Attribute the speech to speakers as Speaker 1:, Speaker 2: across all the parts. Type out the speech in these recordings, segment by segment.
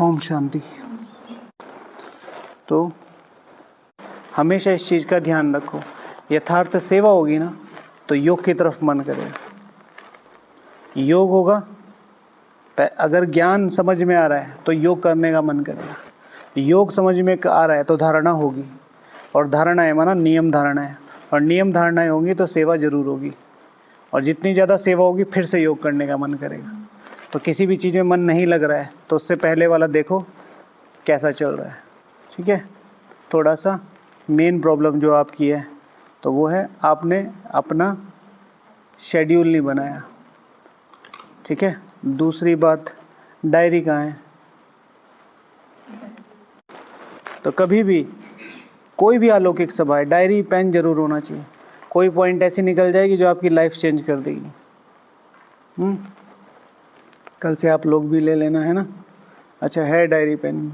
Speaker 1: ओम शांति। तो हमेशा इस चीज का ध्यान रखो, यथार्थ सेवा होगी ना तो योग की तरफ मन करेगा। योग होगा, अगर ज्ञान समझ में आ रहा है तो योग करने का मन करेगा। योग समझ में आ रहा है तो धारणा होगी, और धारणा है माना नियम धारणा है, और नियम धारणाएं होंगी तो सेवा जरूर होगी। और जितनी ज़्यादा सेवा होगी फिर से योग करने का मन करेगा। तो किसी भी चीज़ में मन नहीं लग रहा है तो उससे पहले वाला देखो कैसा चल रहा है। ठीक है, थोड़ा सा मेन प्रॉब्लम जो आपकी है तो वो है आपने अपना शेड्यूल नहीं बनाया। ठीक है, दूसरी बात डायरी कहाँ है? तो कभी भी कोई भी अलौकिक सभा है, डायरी पेन जरूर होना चाहिए। कोई पॉइंट ऐसी निकल जाएगी जो आपकी लाइफ चेंज कर देगी। कल से आप लोग भी ले लेना, है ना? अच्छा है डायरी पेन,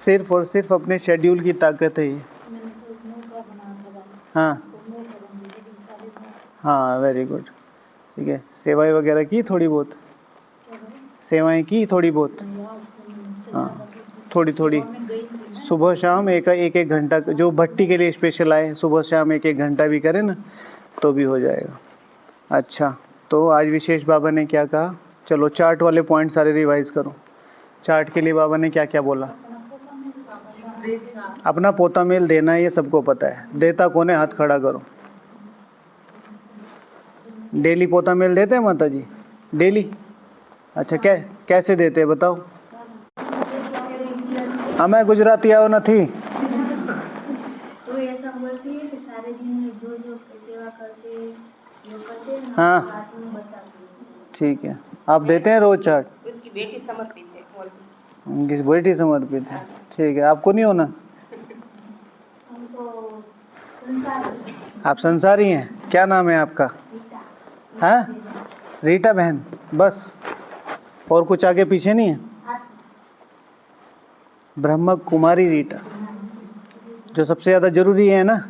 Speaker 1: सिर्फ और सिर्फ अपने शेड्यूल की ताकत है ये। हाँ वेरी गुड। ठीक है, सेवाएं वगैरह की थोड़ी बहुत, सेवाएं की थोड़ी बहुत, हाँ थोड़ी थोड़ी, सुबह शाम एक घंटा, जो भट्टी के लिए स्पेशल आए सुबह शाम एक घंटा भी करें ना तो भी हो जाएगा। अच्छा, तो आज विशेष बाबा ने क्या कहा? चलो चार्ट वाले पॉइंट सारे रिवाइज करो। चार्ट के लिए बाबा ने क्या क्या बोला? अपना पोता मेल देना है, ये सबको पता है। देता कौन है? हाथ खड़ा करो। डेली पोता मेल देते हैं माता जी? डेली? अच्छा, कैसे देते हैं बताओ? हमें गुजराती आओ न थी।
Speaker 2: तो ऐसा बोलती है कि सारे दिन जो सेवा करते
Speaker 1: हाँ ठीक है, आप देते हैं रोज चार्ट?
Speaker 2: उसकी बेटी समर्पित है।
Speaker 1: उनकी बेटी समर्पित है। ठीक है, आपको नहीं होना? आप संसारी हैं? क्या नाम है आपका? हाँ रीटा बहन, बस? और कुछ आगे पीछे नहीं है? ब्रह्म कुमारी रीटा, जो सबसे ज़्यादा जरूरी है ना,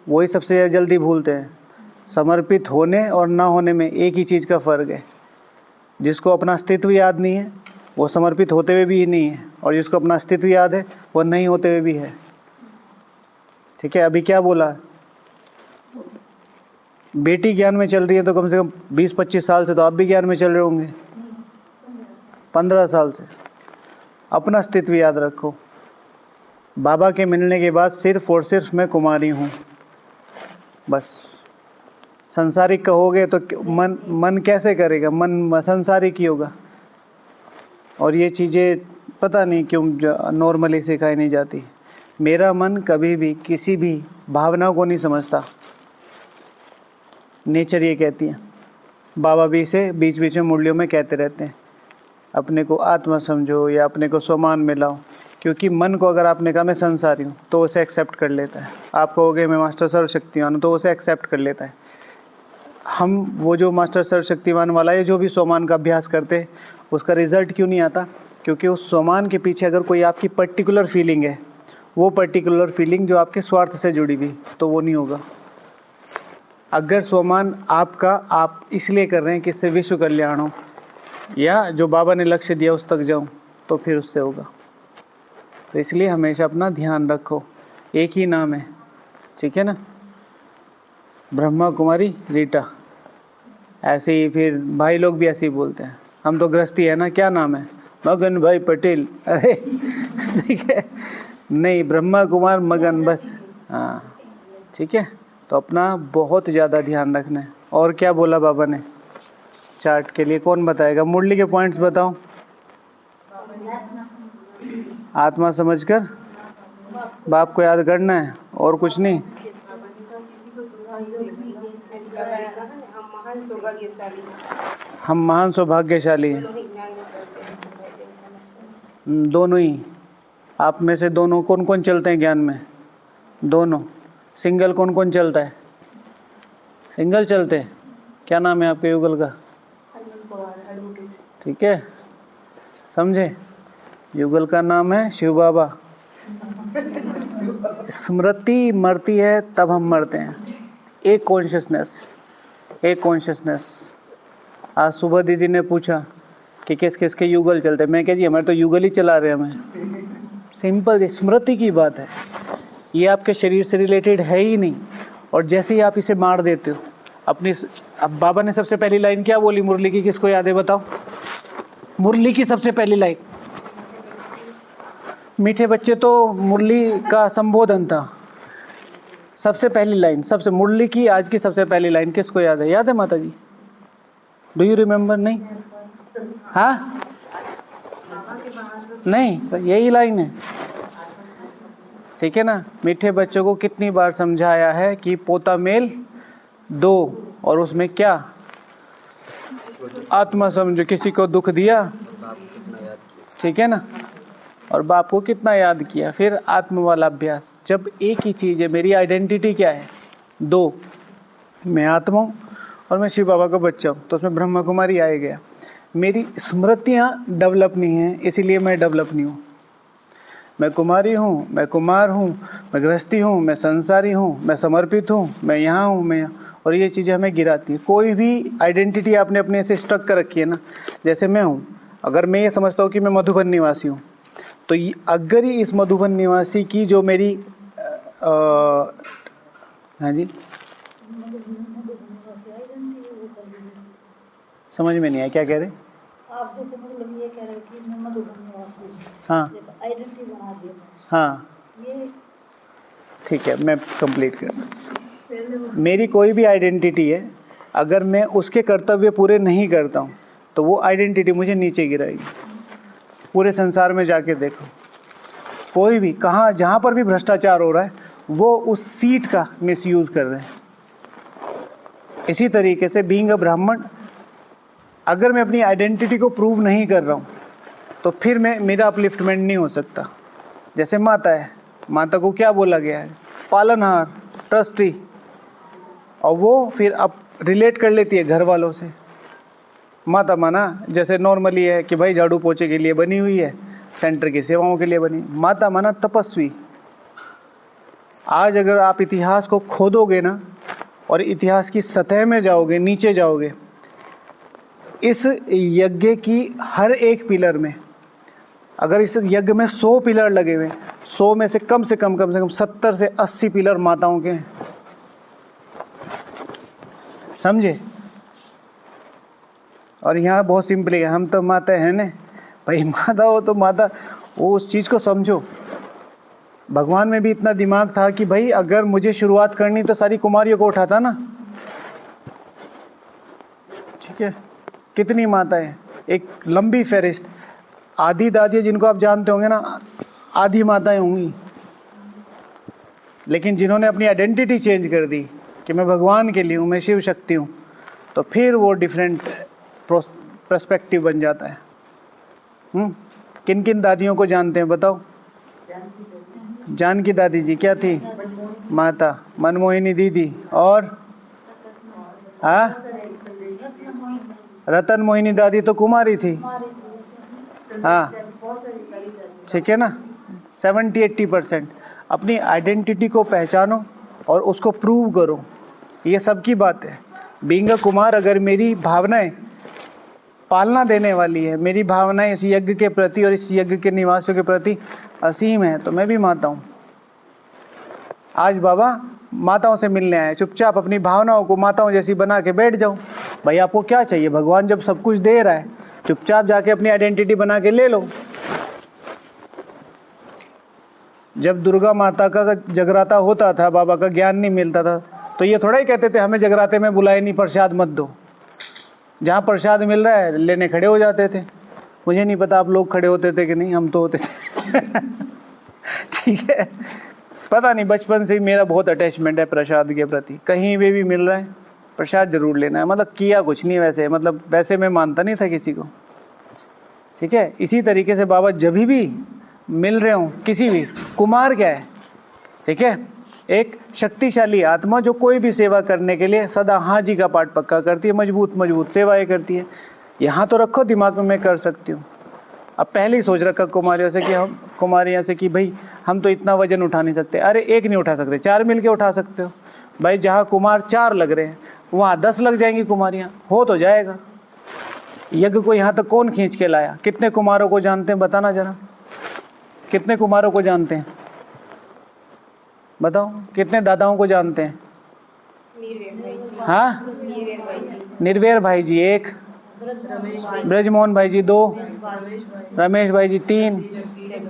Speaker 1: वही सबसे ज़्यादा जल्दी भूलते हैं। समर्पित होने और ना होने में एक ही चीज़ का फ़र्क है। जिसको अपना अस्तित्व याद नहीं है वो समर्पित होते हुए भी नहीं है, और जिसको अपना अस्तित्व याद है वो नहीं होते हुए भी है। ठीक है, अभी क्या बोला? बेटी ज्ञान में चल रही है तो कम से कम 20-25 साल से तो आप भी ज्ञान में चल रहे होंगे। 15 साल से। अपना अस्तित्व याद रखो। बाबा के मिलने के बाद सिर्फ और सिर्फ मैं कुमारी हूँ, बस। संसारिक कहोगे तो मन कैसे करेगा? मन संसारिक ही होगा। और ये चीज़ें पता नहीं क्यों नॉर्मली सिखाई नहीं जाती। मेरा मन कभी भी किसी भी भावना को नहीं समझता। नेचर ये कहती है। बाबा भी इसे बीच बीच में मुरलियों में कहते रहते हैं, अपने को आत्मा समझो या अपने को स्वमान में लाओ। क्योंकि मन को अगर आपने कहा मैं संसारी हूँ तो उसे एक्सेप्ट कर लेता है। आप कहोगे मैं मास्टर सर्वशक्तिमान हूँ तो उसे एक्सेप्ट कर लेता है। हम वो जो मास्टर सर्वशक्तिमान वाला है, जो भी स्वमान का अभ्यास करते उसका रिजल्ट क्यों नहीं आता? क्योंकि उस स्वमान के पीछे अगर कोई आपकी पर्टिकुलर फीलिंग है, वो पर्टिकुलर फीलिंग जो आपके स्वार्थ से जुड़ी हुई, तो वो नहीं होगा। अगर स्वमान आपका आप इसलिए कर रहे हैं कि इससे विश्व कल्याण हो या जो बाबा ने लक्ष्य दिया उस तक जाऊं, तो फिर उससे होगा। तो इसलिए हमेशा अपना ध्यान रखो, एक ही नाम है। ठीक है ना? ब्रह्मा कुमारी रीटा। ऐसे ही फिर भाई लोग भी ऐसे ही बोलते हैं। हम तो गृहस्थी है ना, क्या नाम है? मगन भाई पटेल। अरे ठीक है, नहीं, ब्रह्मा कुमार मगन, बस। हाँ ठीक है, तो अपना बहुत ज़्यादा ध्यान रखना है। और क्या बोला बाबा ने चार्ट के लिए? कौन बताएगा? मुरली के पॉइंट्स बताओ। आत्मा समझकर बाप को याद करना है, और कुछ नहीं। हम महान सौभाग्यशाली हैं। दोनों ही। आप में से दोनों कौन कौन चलते हैं ज्ञान में? दोनों। सिंगल कौन कौन चलता है? सिंगल चलते हैं। क्या नाम है आपके युगल का? ठीक है, समझे? युगल का नाम है शिव बाबा। स्मृति मरती है तब हम मरते हैं। एक कॉन्शियसनेस, एक कॉन्शियसनेस। आज सुबह दीदी ने पूछा कि किस किस के युगल चलते हैं। मैं कह जी हमारे तो युगल ही चला रहे हैं हमें। सिंपल स्मृति की बात है, ये आपके शरीर से रिलेटेड है ही नहीं। और जैसे ही आप इसे मार देते हो अपनी। अब बाबा ने सबसे पहली लाइन क्या बोली मुरली की, किसको याद है बताओ? मुरली की सबसे पहली लाइन, मीठे बच्चे तो मुरली का संबोधन था। सबसे पहली लाइन, सबसे मुरली की आज की सबसे पहली लाइन किसको याद है? याद है माता जी? Do you remember? नहीं? हाँ नहीं, तो यही लाइन है, ठीक है ना। मीठे बच्चों को कितनी बार समझाया है कि पोता मेल दो, और उसमें क्या आत्मा समझो। किसी को दुख दिया, ठीक है ना, और बाप को कितना याद किया। फिर आत्म वाला अभ्यास। जब एक ही चीज है, मेरी आइडेंटिटी क्या है? दो, मैं आत्मा हूँ और मैं शिव बाबा का बच्चा हूँ, तो उसमें ब्रह्मा कुमारी आए गया। मेरी स्मृतियाँ डेवलप नहीं है, इसीलिए मैं डेवलप नहीं हूँ। मैं कुमारी हूँ, मैं कुमार हूँ, मैं गृहस्थी हूँ, मैं संसारी हूँ, मैं समर्पित हूँ, मैं यहाँ हूँ, मैं यहाँ। और ये चीज़ें हमें गिराती है। कोई भी आइडेंटिटी आपने अपने से स्टक कर रखी है ना, जैसे मैं हूँ, अगर मैं ये समझता हूँ कि मैं मधुबन निवासी हूँ, तो अगर ही इस मधुबन निवासी की जो मेरी हाँ जी, समझ में नहीं आया क्या कह रहे?
Speaker 2: आप जैसे मतलब ये कह रहे हो कि मैं मधुबन निवासी हूँ,
Speaker 1: हाँ
Speaker 2: आइडेंटिटी बना दी।
Speaker 1: हाँ
Speaker 2: ये
Speaker 1: ठीक है, मैं कंप्लीट कर। मेरी कोई भी आइडेंटिटी है, अगर मैं उसके कर्तव्य पूरे नहीं करता हूँ तो वो आइडेंटिटी मुझे नीचे गिराएगी। पूरे संसार में जाके देखो, कोई भी कहाँ जहाँ पर भी भ्रष्टाचार हो रहा है, वो उस सीट का मिसयूज कर रहे हैं। इसी तरीके से बीइंग अ ब्राह्मण, अगर मैं अपनी आइडेंटिटी को प्रूव नहीं कर रहा हूँ तो फिर मेरा अपलिफ्टमेंट नहीं हो सकता। जैसे माता है, माता को क्या बोला गया है? पालनहार, ट्रस्टी। और वो फिर अब रिलेट कर लेती है घर वालों से। माता माना जैसे नॉर्मली है कि भाई झाड़ू पोछे के लिए बनी हुई है, सेंटर की सेवाओं के लिए बनी। माता माना तपस्वी। आज अगर आप इतिहास को खोदोगे ना और इतिहास की सतह में जाओगे, नीचे जाओगे, इस यज्ञ की हर एक पिलर में, अगर इस यज्ञ में 100 पिलर लगे हुए, 100 में से कम 70 से 80 पिलर माताओं के हैं। समझे? और यहाँ बहुत सिंपल है, हम तो माता है ना भाई, माता हो तो माता, वो उस चीज को समझो। भगवान में भी इतना दिमाग था कि भाई अगर मुझे शुरुआत करनी तो सारी कुमारियों को उठाता ना, ठीक है। कितनी माताएं, एक लंबी फेरिस्त। आधी दादी जिनको आप जानते होंगे ना, आधी माताएं होंगी। लेकिन जिन्होंने अपनी आइडेंटिटी चेंज कर दी कि मैं भगवान के लिए हूँ, मैं शिव शक्ति हूँ, तो फिर वो डिफरेंट पर्सपेक्टिव बन जाता है। किन किन दादियों को जानते हैं बताओ? जानकी दादी जी क्या थी? माता। मनमोहिनी दीदी, और रतन मोहिनी दादी तो कुमारी थी। हाँ ठीक है ना। 70-80% अपनी आइडेंटिटी को पहचानो और उसको प्रूव करो, ये सबकी बात है। बीइंग अ कुमार, अगर मेरी भावनाएं पालना देने वाली है, मेरी भावनाएं इस यज्ञ के प्रति और इस यज्ञ के निवासियों के प्रति असीम है, तो मैं भी माता हूँ। आज बाबा माताओं से मिलने आए, चुपचाप अपनी भावनाओं को माताओं जैसी बना के बैठ जाओ। भाई आपको क्या चाहिए? भगवान जब सब कुछ दे रहा है, चुपचाप जाके अपनी आइडेंटिटी बना के ले लो। जब दुर्गा माता का जगराता होता था, बाबा का ज्ञान नहीं मिलता था, तो ये थोड़ा ही कहते थे हमें जगराते में बुलाए नहीं, प्रसाद मत दो। जहाँ प्रसाद मिल रहा है लेने खड़े हो जाते थे। मुझे नहीं पता आप लोग खड़े होते थे कि नहीं, हम तो होते थे। ठीक है, पता नहीं, बचपन से ही मेरा बहुत अटैचमेंट है प्रसाद के प्रति। कहीं भी मिल रहा है प्रसाद जरूर लेना है। मतलब किया कुछ नहीं वैसे, मतलब वैसे मैं मानता नहीं था किसी को, ठीक है। इसी तरीके से बाबा जब भी मिल रहे हूँ किसी भी, कुमार क्या है, ठीक है, एक शक्तिशाली आत्मा जो कोई भी सेवा करने के लिए सदा हाँ जी का पाठ पक्का करती है, मजबूत मजबूत सेवाएं करती है। यहाँ तो रखो दिमाग में, मैं कर सकती हूँ। अब पहले ही सोच रखा कुमारियों से कि हम कुमारियों से कि भाई हम तो इतना वजन उठा नहीं सकते। अरे एक नहीं उठा सकते, 4 मिल के उठा सकते हो भाई। जहाँ कुमार 4 लग रहे हैं वहाँ 10 लग जाएंगी कुमारियाँ, हो तो जाएगा। यज्ञ को यहाँ तक कौन खींच के लाया? कितने कुमारों को जानते हैं बताना जरा, कितने कुमारों को जानते हैं बताओ, कितने दादाओं को जानते हैं? हाँ, निर्वेर भाई जी 1, ब्रजमोहन भाई जी 2, रमेश भाई जी 3,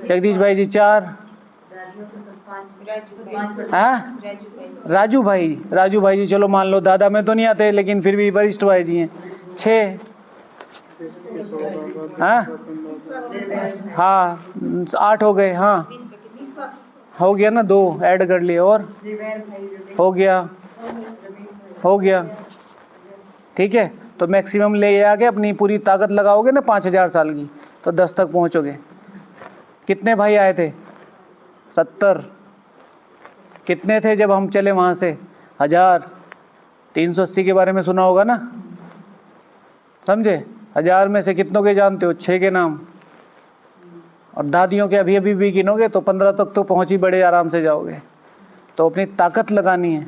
Speaker 1: जगदीश भाई जी 4, हाँ राजू भाई जी चलो मान लो दादा में तो नहीं आते लेकिन फिर भी वरिष्ठ भाई जी हैं 6, हाँ 8 हो गए, हाँ हो गया ना, 2 ऐड कर लिए और हो गया ठीक है। तो मैक्सिमम ले आके अपनी पूरी ताकत लगाओगे ना 5000 साल की तो 10 तक पहुंचोगे। कितने भाई आए थे? 70। कितने थे जब हम चले वहां से? 1000। 380 के बारे में सुना होगा ना, समझे? 1000 में से कितनों के जानते हो? 6 के नाम, और दादियों के अभी अभी भी गिनोगे तो 15 तक तो पहुंच ही बड़े आराम से जाओगे। तो अपनी ताकत लगानी है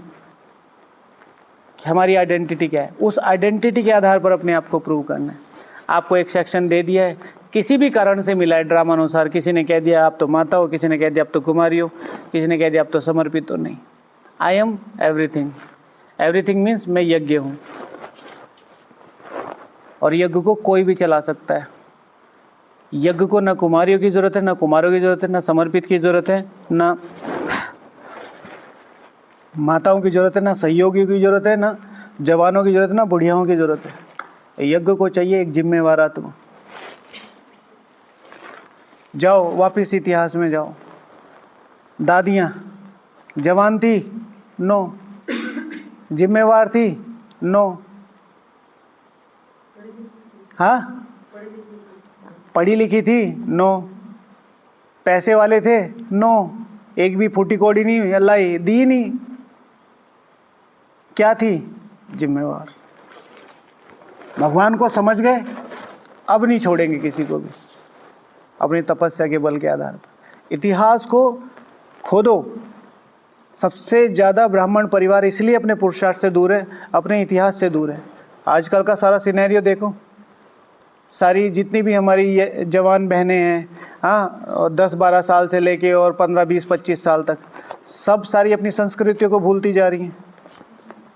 Speaker 1: कि हमारी आइडेंटिटी क्या है, उस आइडेंटिटी के आधार पर अपने आप को प्रूव करना है। आपको एक सेक्शन दे दिया है, किसी भी कारण से मिला है ड्रामा अनुसार, किसी ने कह दिया आप तो माता हो, किसी ने कह दिया आप तो कुमारी हो, किसी ने कह दिया आप तो समर्पित हो। नहीं, I am everything. Everything means मैं यज्ञ हूँ, और यज्ञ को कोई भी चला सकता है। यज्ञ को न कुमारियों की जरूरत है, न कुमारों की जरूरत है, न समर्पित की जरूरत है, न माताओं की जरूरत है, न सहयोगियों की जरूरत है, न जवानों की जरूरत है, न बुढ़ियाओं की जरूरत है। यज्ञ को चाहिए एक जिम्मेवार आत्मा। जाओ वापिस इतिहास में जाओ। दादियां जवान थी? नो। जिम्मेवार थी? नो। हाँ, पढ़ी लिखी थी? नो। पैसे वाले थे? नो। एक भी फूटी कौड़ी नहीं लाई, दी नहीं। क्या थी? जिम्मेवार। भगवान को समझ गए, अब नहीं छोड़ेंगे किसी को भी, अपनी तपस्या के बल के आधार पर। इतिहास को खोदो। सबसे ज्यादा ब्राह्मण परिवार इसलिए अपने पुरुषार्थ से दूर है, अपने इतिहास से दूर है। आजकल का सारा सिनेरियो देखो, सारी जितनी भी हमारी जवान बहनें हैं, हाँ 10-12 साल से लेके और 15-20-25 साल तक, सब सारी अपनी संस्कृतियों को भूलती जा रही हैं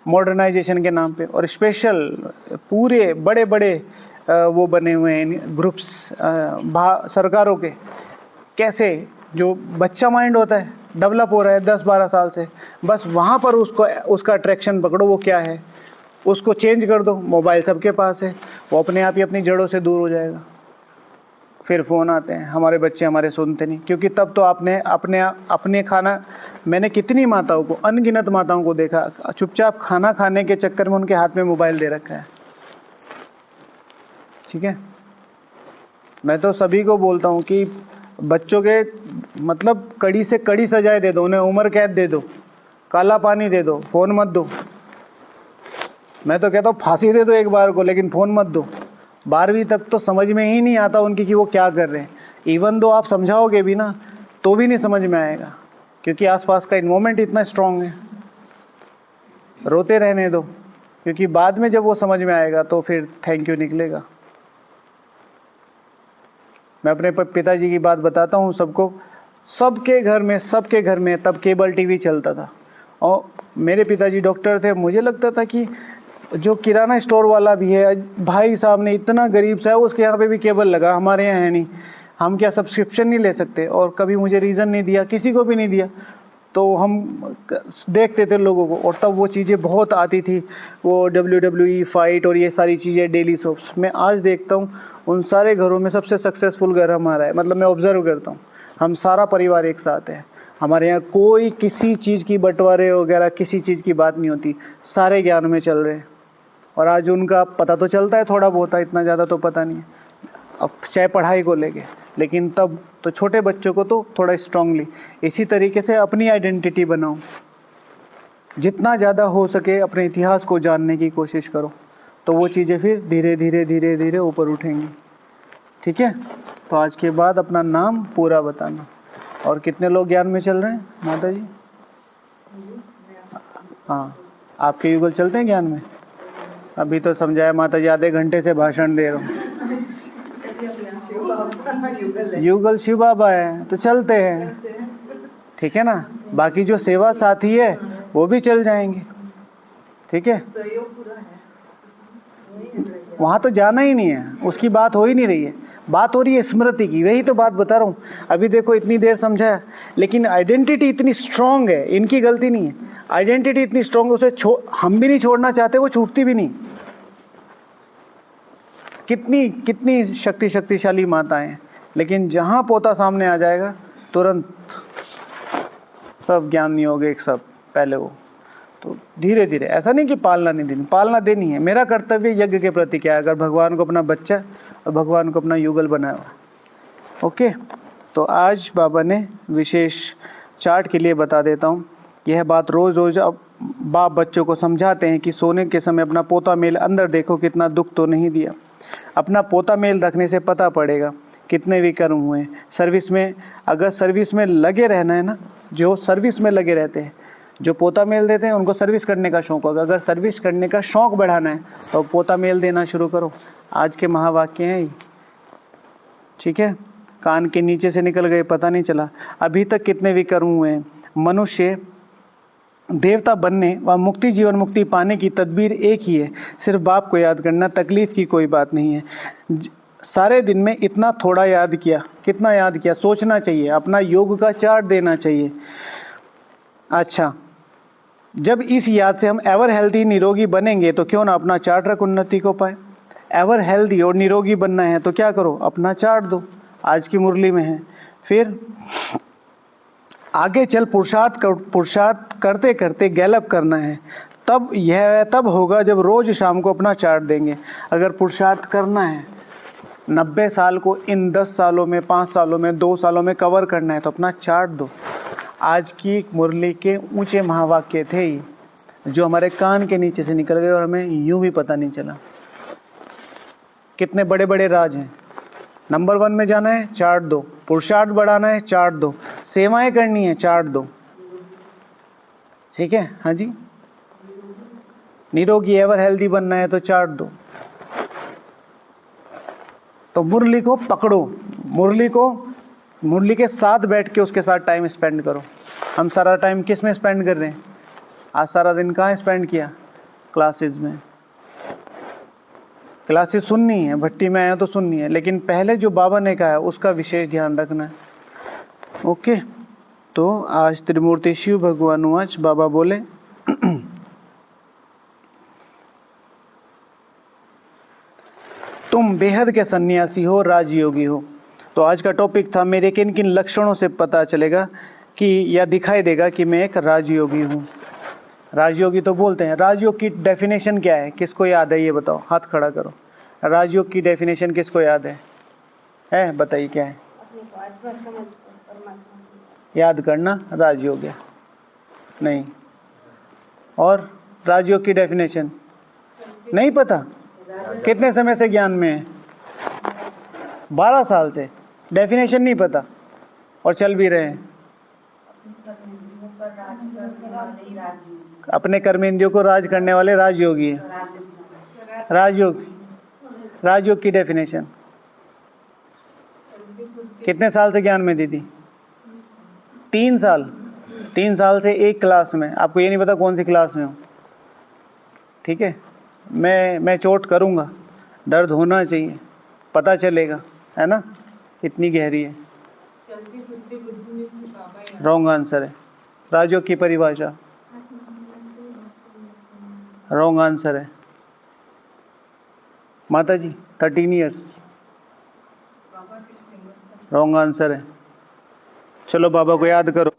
Speaker 1: मॉडर्नाइजेशन के नाम पे। और स्पेशल पूरे बड़े बड़े वो बने हुए हैं ग्रुप्स सरकारों के, कैसे जो बच्चा माइंड होता है डेवलप हो रहा है 10-12 साल से, बस वहाँ पर उसका अट्रैक्शन पकड़ो। वो क्या है, उसको चेंज कर दो। मोबाइल सबके पास है, वो अपने आप ही अपनी जड़ों से दूर हो जाएगा। फिर फ़ोन आते हैं, हमारे बच्चे हमारे सुनते नहीं, क्योंकि तब तो आपने अपने खाना, मैंने कितनी माताओं को, अनगिनत माताओं को देखा, चुपचाप खाना खाने के चक्कर में उनके हाथ में मोबाइल दे रखा है। ठीक है, मैं तो सभी को बोलता हूँ कि बच्चों के मतलब कड़ी से कड़ी सजाएं दे दो, उन्हें उम्र कैद दे दो, काला पानी दे दो, फ़ोन मत दो। मैं तो कहता हूँ फांसी दे दो एक बार को, लेकिन फ़ोन मत दो। 12वीं तक तो समझ में ही नहीं आता उनकी कि वो क्या कर रहे हैं। इवन दो आप समझाओगे भी ना तो भी नहीं समझ में आएगा, क्योंकि आसपास का इन्वायरमेंट इतना स्ट्रांग है। रोते रहने दो, क्योंकि बाद में जब वो समझ में आएगा तो फिर थैंक यू निकलेगा। मैं अपने पिताजी की बात बताता हूँ सबको। सबके घर में तब केबल टीवी चलता था, और मेरे पिताजी डॉक्टर थे। मुझे लगता था कि जो किराना स्टोर वाला भी है, भाई साहब ने इतना गरीब सा है, उसके यहाँ पे भी केबल लगा, हमारे यहाँ है नहीं, हम क्या सब्सक्रिप्शन नहीं ले सकते? और कभी मुझे रीज़न नहीं दिया, किसी को भी नहीं दिया। तो हम देखते थे लोगों को, और तब वो चीज़ें बहुत आती थी, वो WWE फाइट और ये सारी चीज़ें, डेली सोप्स। मैं आज देखता हूँ उन सारे घरों में सबसे सक्सेसफुल घर हमारा है। मतलब मैं ऑब्जर्व करता हूँ, हम सारा परिवार एक साथ है। हमारे यहाँ कोई किसी चीज़ की बंटवारे वगैरह किसी चीज़ की बात नहीं होती, सारे ज्ञान में चल रहे हैं। और आज उनका पता तो चलता है थोड़ा बहुत, इतना ज़्यादा तो पता नहीं है, अब चाहे पढ़ाई को लेके, लेकिन तब तो छोटे बच्चों को तो थोड़ा स्ट्रांगली। इसी तरीके से अपनी आइडेंटिटी बनाओ, जितना ज़्यादा हो सके अपने इतिहास को जानने की कोशिश करो, तो वो चीज़ें फिर धीरे धीरे धीरे धीरे ऊपर उठेंगी। ठीक है, तो आज के बाद अपना नाम पूरा बताना। और कितने लोग ज्ञान में चल रहे हैं माता जी? हाँ, आपके युगल चलते हैं ज्ञान में? अभी तो समझाया माता जी, आधे घंटे से भाषण दे रहा हूँ। युगल शिव बाबा है तो चलते हैं, ठीक है ना। बाकी जो सेवा साथी है वो भी चल जाएंगे, ठीक है। वहाँ तो जाना ही नहीं है, उसकी बात हो ही नहीं रही है, बात हो रही है स्मृति की। वही तो बात बता रहा हूँ। अभी देखो इतनी देर समझाया, लेकिन आइडेंटिटी इतनी स्ट्रांग है, इनकी गलती नहीं है। आइडेंटिटी इतनी स्ट्रांग है, उसे हम भी नहीं छोड़ना चाहते, वो छूटती भी नहीं। कितनी कितनी शक्तिशाली माताएं हैं, लेकिन जहाँ पोता सामने आ जाएगा तुरंत सब ज्ञान नहीं हो गए एक सब पहले वो। तो धीरे धीरे, ऐसा नहीं कि पालना नहीं देनी, पालना देनी है। मेरा कर्तव्य यज्ञ के प्रति क्या है, अगर भगवान को अपना बच्चा और भगवान को अपना युगल बनाया हुआ। ओके, तो आज बाबा ने विशेष चार्ट के लिए बता देता हूँ। यह बात रोज रोज अब बाप बच्चों को समझाते हैं कि सोने के समय अपना पोता मेल अंदर देखो, कितना दुख तो नहीं दिया। अपना पोता मेल रखने से पता पड़ेगा कितने विकर्म हुए। सर्विस में, अगर सर्विस में लगे रहना है ना, जो सर्विस में लगे रहते हैं, जो पोता मेल देते हैं उनको सर्विस करने का शौक होगा। अगर सर्विस करने का शौक बढ़ाना है तो पोता मेल देना शुरू करो। आज के महावाक्य हैं ये, ठीक है। कान के नीचे से निकल गए, पता नहीं चला। अभी तक कितने विकर्म हुए हैं। मनुष्य देवता बनने व मुक्ति, जीवन मुक्ति पाने की तदबीर एक ही है, सिर्फ बाप को याद करना, तकलीफ की कोई बात नहीं है। सारे दिन में इतना थोड़ा याद किया, कितना याद किया, सोचना चाहिए, अपना योग का चार्ट देना चाहिए। अच्छा, जब इस याद से हम एवर हेल्दी निरोगी बनेंगे तो क्यों ना अपना चार्ट रख उन्नति को पाए। एवर हेल्दी और निरोगी बनना है तो क्या करो, अपना चार्ट दो। आज की मुरली में है। फिर आगे चल पुरुषार्थ करते करते गैलप करना है। तब होगा जब रोज शाम को अपना चार्ट देंगे। अगर पुरुषार्थ करना है 90 साल को इन 10 सालों में, 5 सालों में, 2 सालों में कवर करना है तो अपना चार्ट दो। आज की मुरली के ऊंचे महावाक्य थे ये, जो हमारे कान के नीचे से निकल गए और हमें यूं भी पता नहीं चला। कितने बड़े बड़े राज हैं। नंबर 1 में जाना है, चार्ट दो। पुरुषार्थ बढ़ाना है, चार्ट दो। सेवाएं करनी है, चार्ट दो, ठीक है। हाँ जी, निरोगी एवर हेल्दी बनना है तो चार्ट दो। तो मुरली को पकड़ो, मुरली के साथ बैठ के उसके साथ टाइम स्पेंड करो। हम सारा टाइम किस में स्पेंड कर रहे हैं? आज सारा दिन कहाँ स्पेंड किया? क्लासेस में। क्लासेस सुननी है, भट्टी में आया तो सुननी है, लेकिन पहले जो बाबा ने कहा है उसका विशेष ध्यान रखना है। ओके, तो आज त्रिमूर्ति शिव भगवान आज बाबा बोले तुम बेहद के सन्यासी हो, राजयोगी हो। तो आज का टॉपिक था मेरे किन किन लक्षणों से पता चलेगा कि या दिखाई देगा कि मैं एक राजयोगी हूँ। राजयोगी तो बोलते हैं। राजयोग की डेफिनेशन क्या है? किसको याद है ये बताओ, हाथ खड़ा करो। राजयोग की डेफिनेशन किसको याद है? बताइए क्या है? याद करना राजयोग है। नहीं, और राजयोग की डेफिनेशन नहीं पता? कितने समय से ज्ञान में है? 12 साल से डेफिनेशन नहीं पता और चल भी रहे हैं। अपने कर्मेंद्रियों को राज करने वाले राजयोगी हैं। राजयोग की डेफिनेशन कितने साल से ज्ञान में दी थी? 3 साल। 3 साल से एक क्लास में। आपको ये नहीं पता कौन सी क्लास में हो, ठीक है। मैं चोट करूँगा, दर्द होना चाहिए, पता चलेगा, है ना, इतनी गहरी है। रॉन्ग आंसर है। राजयोग की परिभाषा रॉन्ग आंसर है। माता जी 13 ईयर्स रॉन्ग आंसर है। चलो बाबा को याद करो।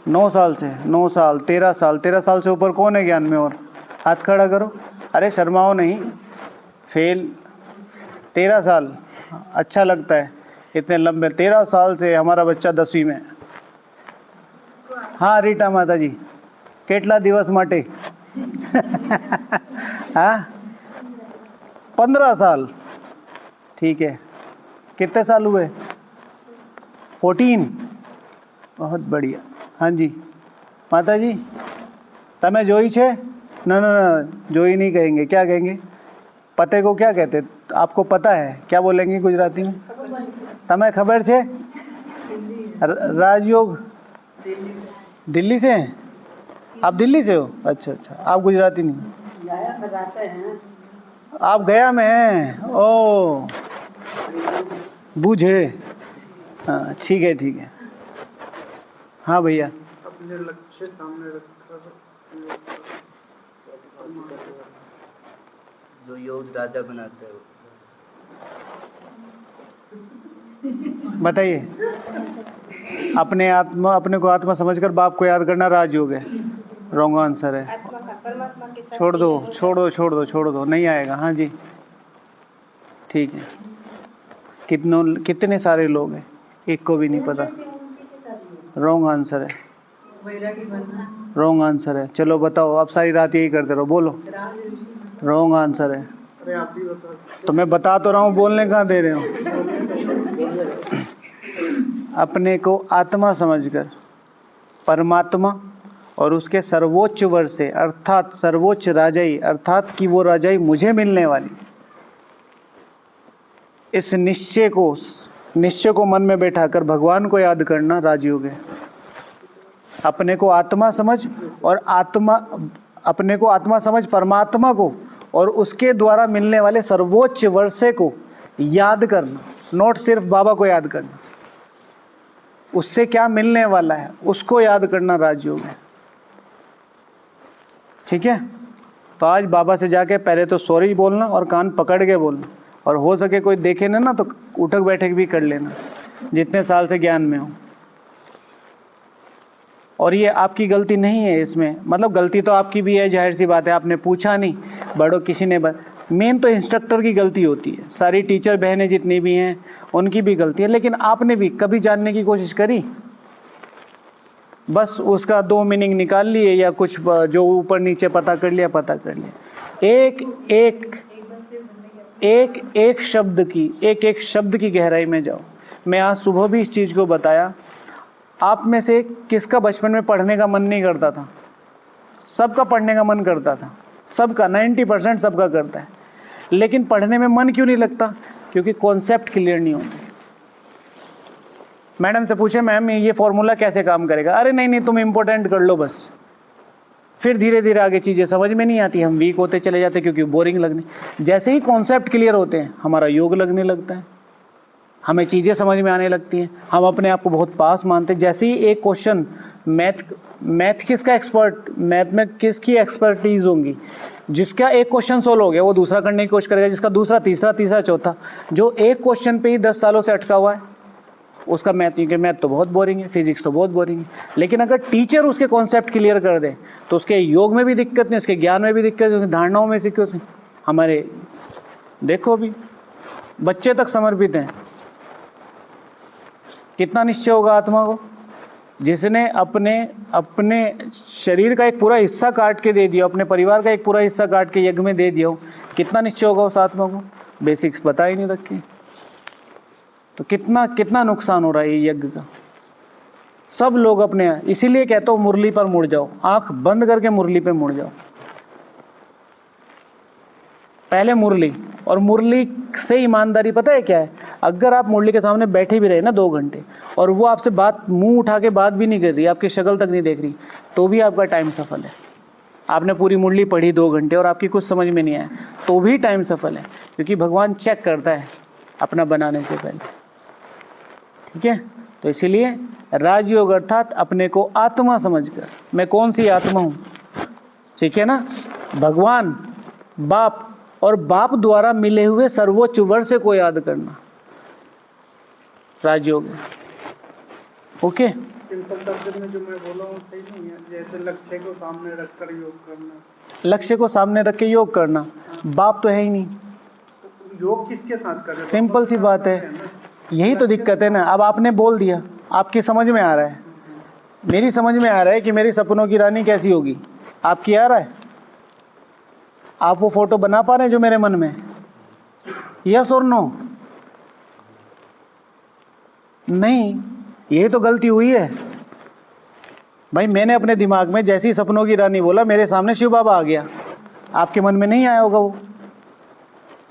Speaker 1: 9 साल से, 9 साल, 13 साल, 13 साल से ऊपर कौन है ज्ञान में? और हाथ खड़ा करो। अरे शर्माओ नहीं, फेल। 13 साल अच्छा लगता है इतने लंबे। 13 साल से हमारा बच्चा 10वीं में। हाँ रीटा माता जी, કેટલા દિવસ માટે? हाँ 15 साल, ठीक है। कितने साल हुए? 14। बहुत बढ़िया। हाँ जी माता जी, તમે જોઈ છે? ना जोई नहीं कहेंगे, क्या कहेंगे? पते को क्या कहते? तो आपको पता है क्या बोलेंगे गुजराती में? तमें खबर छे? राजयोग दिल्ली से हैं? आप दिल्ली से हो? अच्छा अच्छा, आप गुजराती नहीं? आप गया में हैं? ओ बूझे। हाँ ठीक है। हाँ भैया।
Speaker 3: अपने लक्ष्य सामने रखकर
Speaker 4: जो योग राजा बनाते हो।
Speaker 1: बताइए। अपने को आत्मा समझकर बाप को याद करना राजयोग है। रॉन्ग आंसर है। छोड़ दो, नहीं आएगा। हाँ जी ठीक है। कितने सारे लोग हैं, एक को भी नहीं पता। रॉन्ग आंसर है। चलो बताओ, आप सारी रात यही करते रहो, बोलो। रॉन्ग आंसर है।
Speaker 3: अरे आप भी बता।
Speaker 1: तो मैं बता तो रहा हूँ, बोलने कहाँ दे रहे हो? अपने को आत्मा समझकर परमात्मा और उसके सर्वोच्च वर से, अर्थात सर्वोच्च राजाई, अर्थात कि वो राजाई मुझे मिलने वाली, इस निश्चय को मन में बैठाकर भगवान को याद करना राजयोग है। अपने को आत्मा समझ परमात्मा को और उसके द्वारा मिलने वाले सर्वोच्च वर्षे को याद करना, नोट सिर्फ बाबा को याद करना, उससे क्या मिलने वाला है उसको याद करना राजयोग है। ठीक है? तो आज बाबा से जाके पहले तो सॉरी बोलना और कान पकड़ के बोलना, और हो सके कोई देखे ना तो उठक बैठक भी कर लेना, जितने साल से ज्ञान में हो। और ये आपकी गलती नहीं है इसमें, मतलब गलती तो आपकी भी है, जाहिर सी बात है, आपने पूछा नहीं, बड़ों किसी ने मेन तो इंस्ट्रक्टर की गलती होती है। सारी टीचर बहनें जितनी भी हैं उनकी भी गलती है, लेकिन आपने भी कभी जानने की कोशिश करी? बस उसका 2 मीनिंग निकाल लिए या कुछ जो ऊपर नीचे पता कर लिया। एक शब्द की गहराई में जाओ। मैं आज सुबह भी इस चीज को बताया। आप में से किसका बचपन में पढ़ने का मन नहीं करता था? सबका पढ़ने का मन करता था, सबका 90% सबका करता है, लेकिन पढ़ने में मन क्यों नहीं लगता? क्योंकि कॉन्सेप्ट क्लियर नहीं होते। मैडम से पूछे, मैम ये फॉर्मूला कैसे काम करेगा? अरे नहीं तुम इम्पोर्टेंट कर लो बस। फिर धीरे धीरे आगे चीजें समझ में नहीं आती, हम वीक होते चले जाते क्योंकि बोरिंग लगने। जैसे ही कॉन्सेप्ट क्लियर होते हैं हमारा योग लगने लगता है, हमें चीजें समझ में आने लगती हैं, हम अपने आप को बहुत पास मानते हैं। जैसे ही एक क्वेश्चन, मैथ किसका एक्सपर्ट, मैथ में किसकी एक्सपर्टीज होंगी? जिसका एक क्वेश्चन सोल्व हो गया वो दूसरा करने की कोशिश करेगा, जिसका दूसरा, तीसरा, चौथा। जो एक क्वेश्चन पे ही 10 सालों से अटका हुआ है उसका मैथ तो बहुत बोरिंग है, फिजिक्स तो बहुत बोरिंग है। लेकिन अगर टीचर उसके कॉन्सेप्ट क्लियर कर दे तो उसके योग में भी दिक्कत नहीं, उसके ज्ञान में भी दिक्कत नहीं, उसकी धारणाओं में दिक्कत नहीं। हमारे देखो अभी बच्चे तक समर्पित हैं। कितना निश्चय होगा आत्मा को? जिसने अपने शरीर का एक पूरा हिस्सा काट के दे दिया, अपने परिवार का एक पूरा हिस्सा काट के यज्ञ में दे दिया हो, कितना निश्चय होगा उस आत्मा को? बेसिक्स बता ही नहीं रखे, तो कितना नुकसान हो रहा है ये यज्ञ का। सब लोग अपने, इसीलिए कहता हूं मुरली पर मुड़ जाओ, आंख बंद करके मुरली पे मुड़ जाओ। पहले मुरली, और मुरली से ईमानदारी पता है क्या है? अगर आप मुरली के सामने बैठे भी रहे ना 2 घंटे और वो आपसे मुंह उठा के बात भी नहीं कर रही, आपकी शक्ल तक नहीं देख रही, तो भी आपका टाइम सफल है। आपने पूरी मुरली पढ़ी 2 घंटे और आपकी कुछ समझ में नहीं आया, तो भी टाइम सफल है, क्योंकि भगवान चेक करता है अपना बनाने से पहले। ठीक है? तो इसीलिए राजयोग अर्थात अपने को आत्मा समझकर, मैं कौन सी आत्मा हूं, ठीक है ना? भगवान, बाप और बाप द्वारा मिले हुए सर्वोच्च वर्ष को याद करना राजयोग है। ओके?
Speaker 3: सिंपल शब्द में जो मैं बोला हूँ सही नहीं है? जैसे लक्ष्य को सामने रखकर योग करना।
Speaker 1: लक्ष्य को सामने रख के योग करना, बाप तो है ही नहीं,
Speaker 3: योग किसके साथ कर रहे हो?
Speaker 1: सिंपल सी बात है, यही तो दिक्कत है ना। अब आपने बोल दिया, आपकी समझ में आ रहा है, मेरी समझ में आ रहा है कि मेरी सपनों की रानी कैसी होगी, आपकी आ रहा है? आप वो फोटो बना पा रहे हैं जो मेरे मन में? यस और नो? नहीं, यही तो गलती हुई है भाई। मैंने अपने दिमाग में जैसी सपनों की रानी बोला, मेरे सामने शिव बाबा आ गया, आपके मन में नहीं आया होगा वो।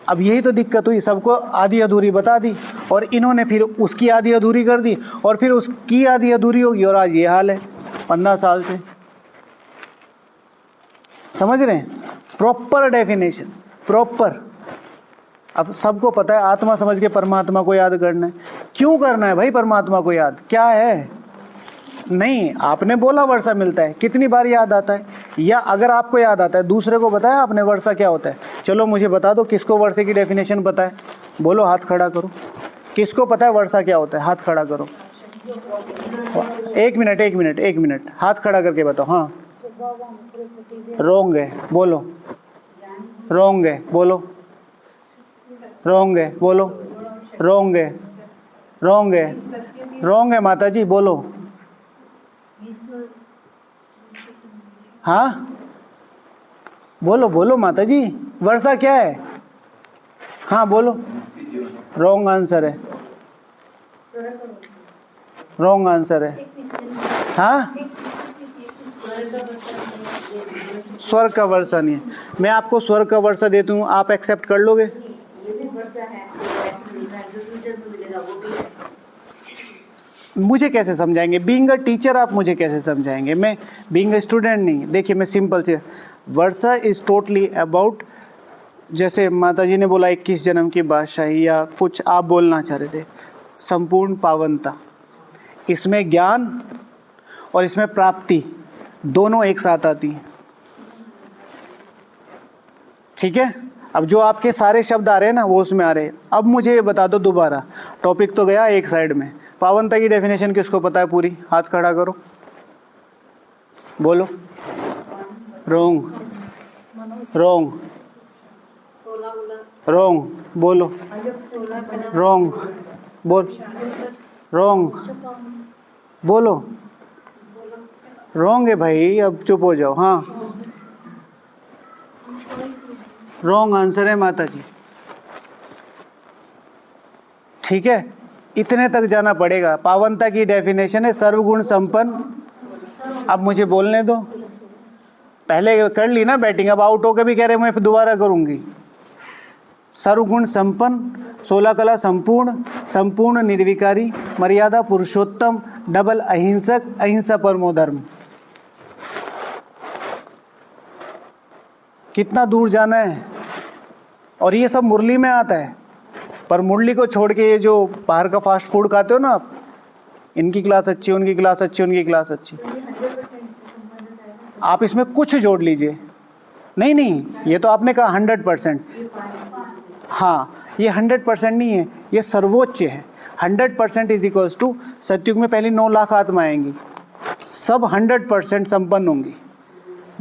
Speaker 1: अब यही तो दिक्कत हुई, सबको आधी अधूरी बता दी और इन्होंने फिर उसकी आधी अधूरी कर दी और फिर उसकी आधी अधूरी होगी और आज ये हाल है 15 साल से। समझ रहे हैं? Proper definition, proper. अब सबको पता है आत्मा समझ के परमात्मा को याद करना है। क्यों करना है भाई परमात्मा को याद? क्या है? नहीं, आपने बोला वर्षा मिलता है, कितनी बार याद आता है? या अगर आपको याद आता है, दूसरे को बताया आपने वर्षा क्या होता है? चलो मुझे बता दो, किसको वर्षे की डेफिनेशन पता है? बोलो, हाथ खड़ा करो। किसको पता है वर्षा क्या होता है? हाथ खड़ा करो। एक मिनट, हाथ खड़ा करके बताओ। हाँ, रोंग है, बोलो। रोंग है, बोलो। रोंग है, बोलो। रोंग है, रोंग है, रोंग है माता जी, बोलो। हाँ, बोलो बोलो माता जी, वर्षा क्या है? हाँ बोलो। रॉन्ग आंसर है, रॉन्ग आंसर है। हाँ, स्वर्ग का वर्षा नहीं है। मैं आपको स्वर्ग का वर्षा देती हूँ, आप एक्सेप्ट कर लोगे? मुझे कैसे समझाएंगे? बीइंग अ टीचर आप मुझे कैसे समझाएंगे? मैं बीइंग अ स्टूडेंट नहीं। देखिए मैं सिंपल से, वर्षा इज टोटली अबाउट, जैसे माता जी ने बोला 21 जन्म की बादशाही या कुछ आप बोलना चाह रहे थे, संपूर्ण पावनता। इसमें ज्ञान और इसमें प्राप्ति दोनों एक साथ आती है। ठीक है? अब जो आपके सारे शब्द आ रहे हैं ना वो उसमें आ रहे हैं। अब मुझे ये बता दो दोबारा, टॉपिक तो गया एक साइड में। पावनता की डेफिनेशन किसको पता है पूरी? हाथ खड़ा करो, बोलो। रोंग, रोंग, रोंग, बोलो। रोंग, बोल। रोंग, बोलो। रोंग है भाई, अब चुप हो जाओ। हाँ, रॉन्ग आंसर है माता जी। ठीक है, इतने तक जाना पड़ेगा। पावनता की डेफिनेशन है सर्वगुण संपन्न। अब मुझे बोलने दो, पहले कर ली ना बैटिंग, अब आउट होकर भी कह रहे मैं फिर दोबारा करूंगी। सर्वगुण संपन्न, 16 कला संपूर्ण, संपूर्ण निर्विकारी, मर्यादा पुरुषोत्तम, डबल अहिंसक, अहिंसा परमो धर्म। कितना दूर जाना है? और ये सब मुरली में आता है, पर मुरली को छोड़ के ये जो बाहर का फास्ट फूड खाते हो ना आप, इनकी क्लास अच्छी, उनकी क्लास अच्छी, उनकी क्लास अच्छी, आप इसमें कुछ जोड़ लीजिए। नहीं नहीं, ये तो आपने कहा 100%। हाँ, ये 100% नहीं है, ये सर्वोच्च है। 100% इज इक्वल्स टू, सतयुग में पहली 9 लाख आत्मा आएंगी, सब 100% संपन्न होंगी।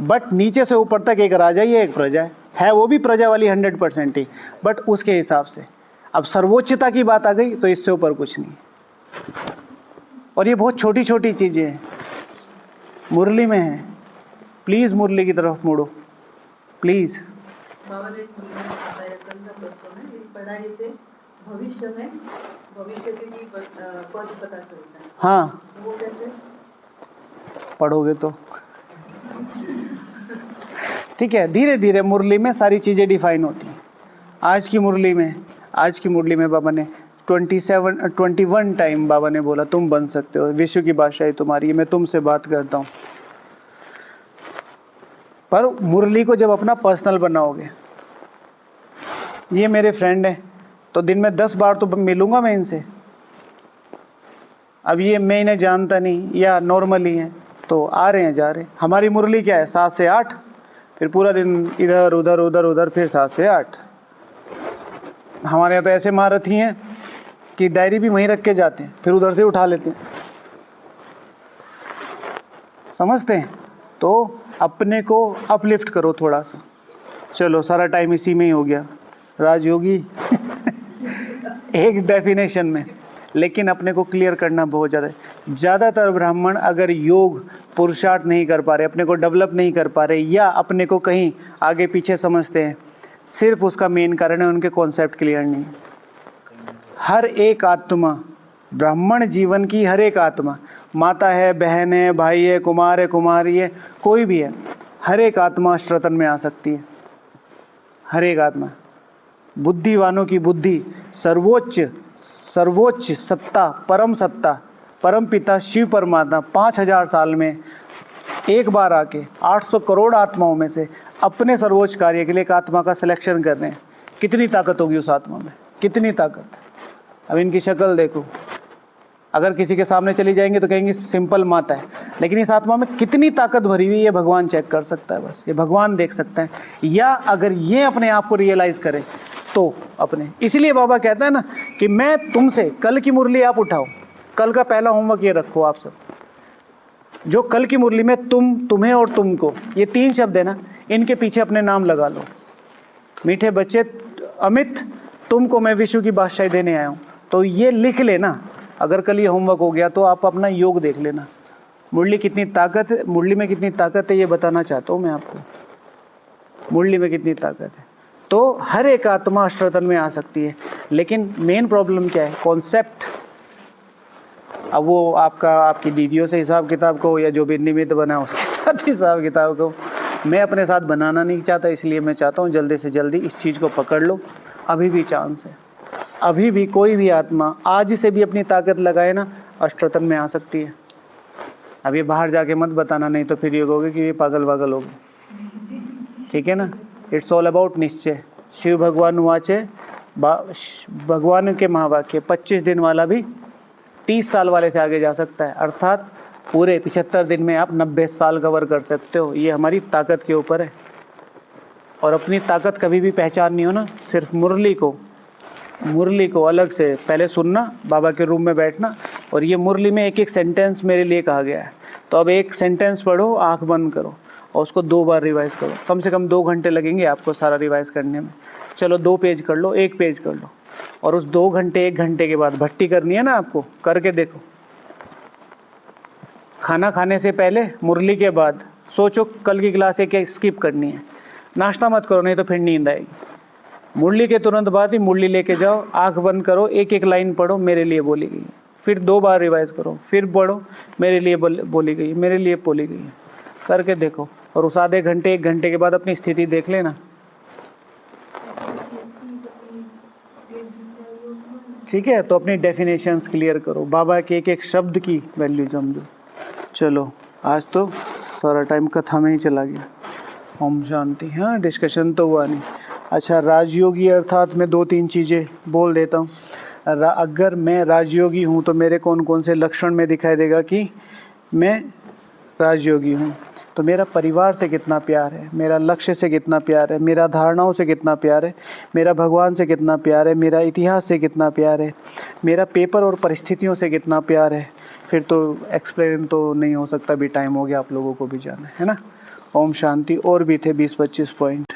Speaker 1: बट नीचे से ऊपर तक एक राजा ही है, एक प्रजा है वो भी प्रजा वाली 100% ही, बट उसके हिसाब से। अब सर्वोच्चता की बात आ गई तो इससे ऊपर कुछ नहीं। और ये बहुत छोटी छोटी चीजें हैं, मुरली में है। प्लीज मुरली की तरफ मुड़ो, प्लीज।
Speaker 5: भविष्य में भविष्य की पद पता चलता है।
Speaker 1: हाँ,
Speaker 5: वो कैसे
Speaker 1: पढ़ोगे तो ठीक है। धीरे धीरे मुरली में सारी चीजें डिफाइन होती हैं। आज की मुरली में बाबा ने 21 टाइम बाबा ने बोला तुम बन सकते हो, विश्व की बादशाही तुम्हारी है, मैं तुमसे बात करता हूँ। पर मुरली को जब अपना पर्सनल बनाओगे, ये मेरे फ्रेंड है तो दिन में 10 बार तो मिलूंगा मैं इनसे। अब ये मैं इन्हें जानता नहीं या नॉर्मली हैं तो आ रहे हैं जा रहे हैं। हमारी मुरली क्या है, 7 से 8, फिर पूरा दिन इधर उधर उधर उधर, फिर 7 से 8। हमारे यहाँ तो ऐसे महारथी हैं कि डायरी भी वहीं रख के जाते हैं, फिर उधर से उठा लेते हैं। समझते हैं? तो अपने को अपलिफ्ट करो थोड़ा सा। चलो, सारा टाइम इसी में ही हो गया, राजयोगी एक डेफिनेशन में। लेकिन अपने को क्लियर करना बहुत ज़्यादा है। ज़्यादातर ब्राह्मण अगर योग पुरुषार्थ नहीं कर पा रहे, अपने को डेवलप नहीं कर पा रहे, या अपने को कहीं आगे पीछे समझते हैं, सिर्फ उसका मेन कारण है उनके कॉन्सेप्ट क्लियर नहीं। हर एक आत्मा, ब्राह्मण जीवन की हर एक आत्मा, माता है, बहन है, भाई है, कुमार है, कुमारी है, कोई भी है, हर एक आत्मा श्रतन में आ सकती है। हर एक आत्मा। बुद्धिवानों की बुद्धि, सर्वोच्च सत्ता, परम पिता शिव परमात्मा 5000 साल में एक बार आके 800 करोड़ आत्माओं में से अपने सर्वोच्च कार्य के लिए एक आत्मा का सिलेक्शन कर रहे हैं। कितनी ताकत होगी उस आत्मा में, कितनी ताकत। अब इनकी शक्ल देखो, अगर किसी के सामने चली जाएंगे तो कहेंगे सिंपल माता है, लेकिन इस आत्मा में कितनी ताकत भरी हुई है भगवान चेक कर सकता है, बस ये भगवान देख सकते हैं। या अगर ये अपने आप को रियलाइज करे तो अपने, इसीलिए बाबा कहता है ना कि मैं तुमसे कल की मुरली आप उठाओ। कल का पहला होमवर्क ये रखो आप सब, जो कल की मुरली में तुम्हें और तुमको, ये 3 शब्द है ना, इनके पीछे अपने नाम लगा लो। मीठे बच्चे अमित, तुमको मैं विश्व की बादशाही देने आया हूँ, तो ये लिख लेना। अगर कल ये होमवर्क हो गया तो आप अपना योग देख लेना। मुरली कितनी ताकत है, मुरली में कितनी ताकत है ये बताना चाहता हूँ मैं आपको, मुरली में कितनी ताकत है। तो हर एक आत्मा अष्टरतन में आ सकती है, लेकिन मेन प्रॉब्लम क्या है, कॉन्सेप्ट। अब वो आपकी दीदियों से हिसाब किताब को या जो भी निमित्त बना उसके साथ हिसाब किताब को मैं अपने साथ बनाना नहीं चाहता, इसलिए मैं चाहता हूँ जल्दी से जल्दी इस चीज़ को पकड़ लो। अभी भी चांस है, अभी भी कोई भी आत्मा आज से भी अपनी ताकत लगाए ना, अष्टरतन में आ सकती है। अब ये बाहर जाके मत बताना, नहीं तो फिर ये कहोगे कि ये पागल होगी, ठीक है ना। इट्स ऑल अबाउट निश्चय। शिव भगवान वाचे, भगवान के महावाक्य 25 दिन वाला भी 30 साल वाले से आगे जा सकता है, अर्थात पूरे 75 दिन में आप 90 साल कवर कर सकते हो। ये हमारी ताकत के ऊपर है। और अपनी ताकत कभी भी पहचाननी हो ना, सिर्फ मुरली को अलग से पहले सुनना, बाबा के रूम में बैठना, और ये मुरली में एक सेंटेंस मेरे लिए कहा गया है, तो अब एक सेंटेंस पढ़ो, आंख बंद करो और उसको 2 बार रिवाइज करो। कम से कम 2 घंटे लगेंगे आपको सारा रिवाइज करने में। चलो 2 पेज कर लो, 1 पेज कर लो, और उस 2 घंटे 1 घंटे के बाद भट्टी करनी है ना आपको, करके देखो। खाना खाने से पहले, मुरली के बाद सोचो कल की क्लास है क्या स्किप करनी है। नाश्ता मत करो, नहीं तो फिर नींद आएगी। मुरली के तुरंत बाद ही मुरली लेके जाओ, आंख बंद करो, एक लाइन पढ़ो, मेरे लिए बोली गई। फिर 2 बार रिवाइज करो, फिर पढ़ो, मेरे लिए बोली गई, मेरे लिए बोली गई। करके देखो, और उस आधे घंटे 1 घंटे के बाद अपनी स्थिति देख लेना, ठीक है। तो अपनी डेफिनेशंस क्लियर करो, बाबा के एक शब्द की वैल्यू समझो। चलो आज तो सारा टाइम कथा में ही चला गया। ओम शांति। हाँ, डिस्कशन तो हुआ नहीं। अच्छा, राजयोगी अर्थात मैं 2-3 चीज़ें बोल देता हूँ। अगर मैं राजयोगी हूँ तो मेरे कौन कौन से लक्षण में दिखाई देगा कि मैं राजयोगी हूँ। तो मेरा परिवार से कितना प्यार है, मेरा लक्ष्य से कितना प्यार है, मेरा धारणाओं से कितना प्यार है, मेरा भगवान से कितना प्यार है, मेरा इतिहास से कितना प्यार है, मेरा पेपर और परिस्थितियों से कितना प्यार है। फिर तो एक्सप्लेन तो नहीं हो सकता, भी टाइम हो गया, आप लोगों को भी जाना है ना। ओम शांति। और भी थे 20-25 पॉइंट।